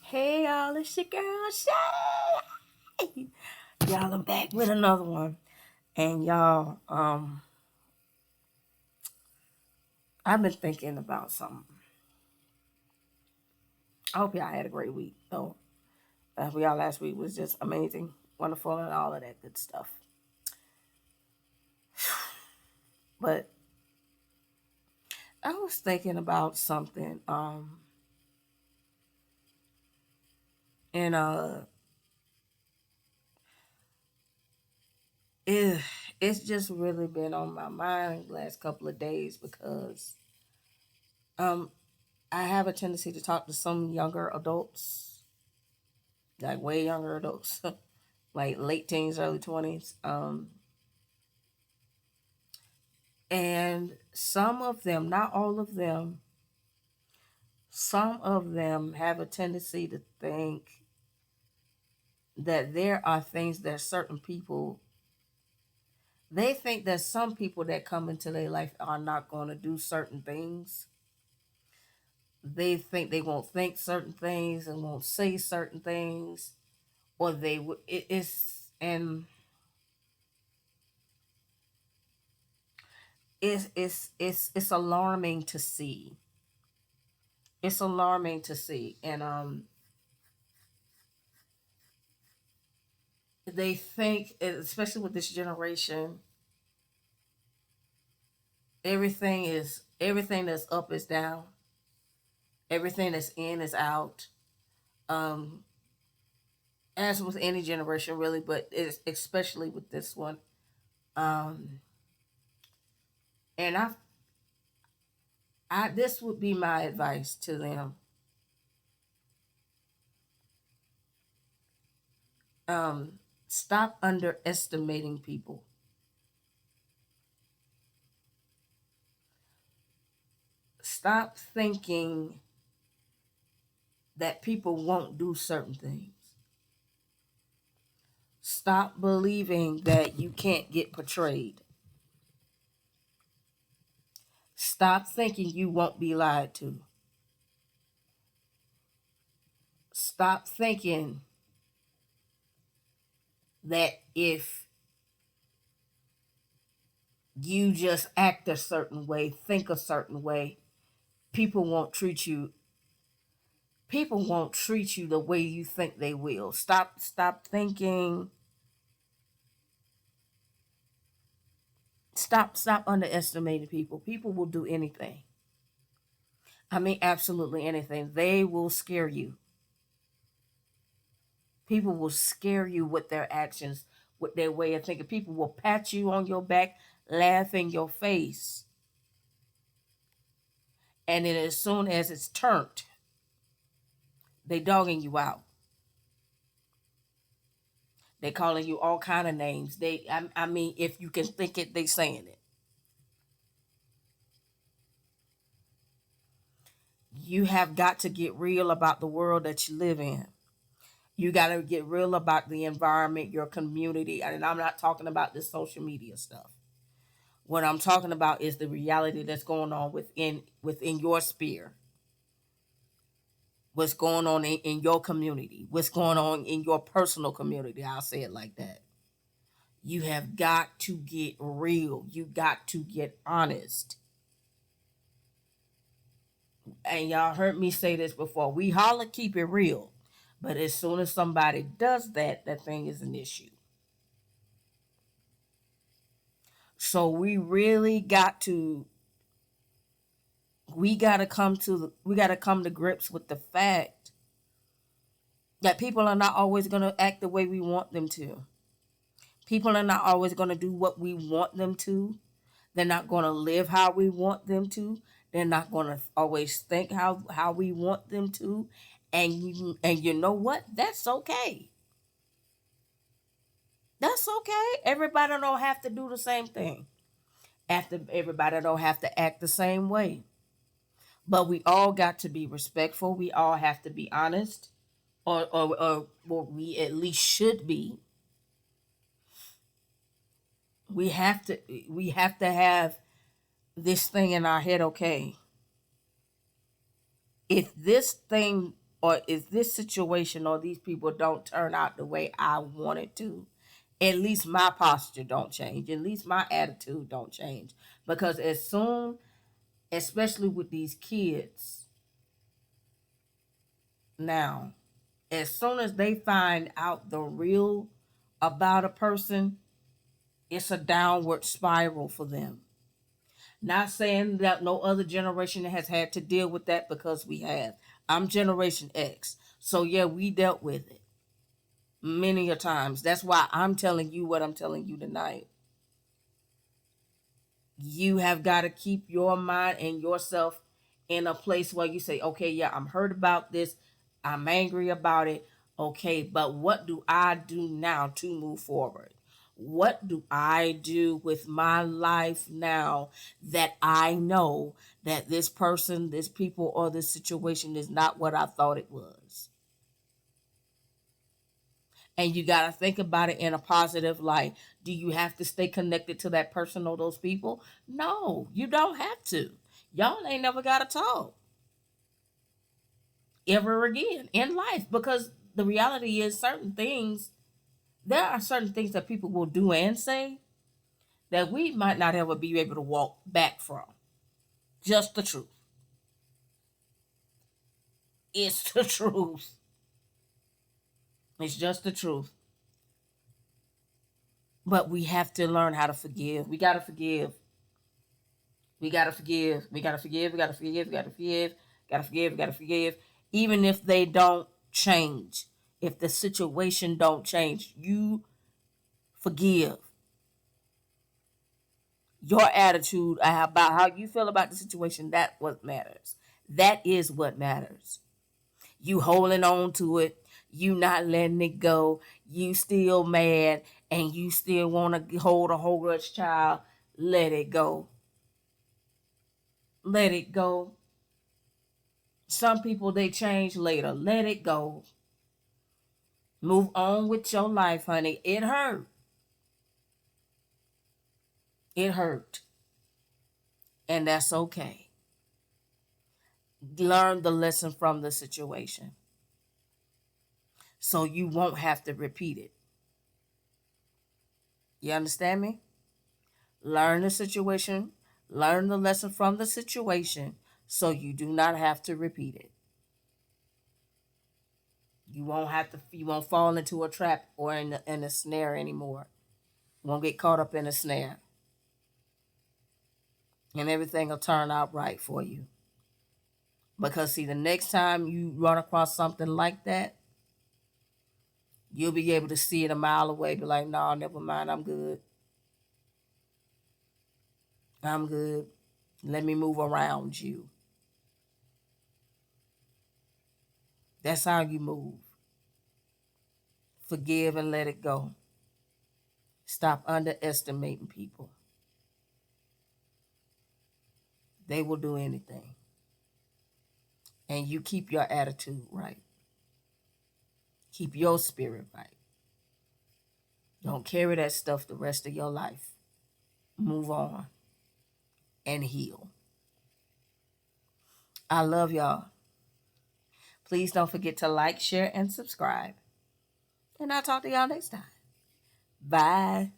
Hey y'all, it's your girl Shay. Y'all, I'm back with another one. And y'all, I've been thinking about something. I hope y'all had a great week. So, for y'all last week was just amazing, wonderful, and all of that good stuff. But I was thinking about something, and it, it's just really been on my mind the last couple of days because um I have a tendency to talk to some younger adults, like way younger adults, like late teens, early 20s. And some of them, not all of them, some of them have a tendency to think that there are things that certain people, they think that some people that come into their life are not going to do certain things. They think they won't think certain things and won't say certain things, or they would. It's alarming to see. It's alarming to see, and they think, especially with this generation, everything that's up is down, everything that's in is out. Um, as with any generation, really, but it's especially with this one. Um, and I this would be my advice to them. Um, Stop underestimating people. Stop thinking that people won't do certain things. Stop believing that you can't get portrayed. Stop thinking you won't be lied to. Stop thinking that if you just act a certain way, think a certain way, people won't treat you people won't treat you the way you think they will. Stop thinking, stop underestimating people. People will do anything. I mean absolutely anything. They will scare you. People will scare you with their actions, with their way of thinking. People will pat you on your back, laugh in your face, and then as soon as it's turned, they dogging you out. They calling you all kind of names. I mean, if you can think it, they saying it. You have got to get real about the world that you live in. You got to get real about the environment, your community, and I'm not talking about this social media stuff. What I'm talking about is the reality that's going on within your sphere. What's going on in your community? What's going on in your personal community? I'll say it like that. You have got to get real. You got to get honest. And y'all heard me say this before. We holler keep it real. But as soon as somebody does that, that thing is an issue. So we got to come to grips with the fact that people are not always going to act the way we want them to. People are not always going to do what we want them to. They're not going to live how we want them to. They're not going to always think how we want them to. And you know what? That's okay. That's okay. Everybody don't have to do the same thing. After everybody don't have to act the same way. But we all got to be respectful. We all have to be honest, or we at least should be. We have to have this thing in our head. Okay, if this thing or is this situation or these people don't turn out the way I want it to, at least my posture don't change. At least my attitude don't change. Because as soon, especially with these kids now, as soon as they find out the real about a person, it's a downward spiral for them. Not saying that no other generation has had to deal with that, because we have. I'm Generation X. So yeah, we dealt with it many a times. That's why I'm telling you what I'm telling you tonight. You have got to keep your mind and yourself in a place where you say, okay, yeah, I'm hurt about this. I'm angry about it. Okay, but what do I do now to move forward? What do I do with my life now that I know that this person, this people, or this situation is not what I thought it was? And you got to think about it in a positive light. Do you have to stay connected to that person or those people? No, you don't have to. Y'all ain't never got to talk ever again in life, because the reality is there are certain things that people will do and say that we might not ever be able to walk back from. Just the truth. It's the truth. It's just the truth. But we have to learn how to forgive. We got to forgive. We gotta forgive. We gotta forgive. We gotta forgive. We gotta forgive. Gotta forgive. We gotta forgive. Even if they don't change, if the situation don't change, you forgive. Your attitude about how you feel about the situation, that what matters. That is what matters. You holding on to it, you not letting it go, you still mad, and you still want to hold a whole grudge, child. Let it go. Let it go. Some people, they change later. Let it go. Move on with your life, honey. It hurt. It hurt. And that's okay. Learn the lesson from the situation so you won't have to repeat it. You understand me? Learn the situation. Learn the lesson from the situation so you do not have to repeat it. You won't fall into a trap or in a snare anymore. You won't get caught up in a snare. And everything will turn out right for you. Because see, the next time you run across something like that, you'll be able to see it a mile away. Be like, no, never mind, I'm good. I'm good. Let me move around you. That's how you move. Forgive and let it go. Stop underestimating people. They will do anything. And you keep your attitude right. Keep your spirit right. Don't carry that stuff the rest of your life. Move on and heal. I love y'all. Please don't forget to like, share, and subscribe. And I'll talk to y'all next time. Bye.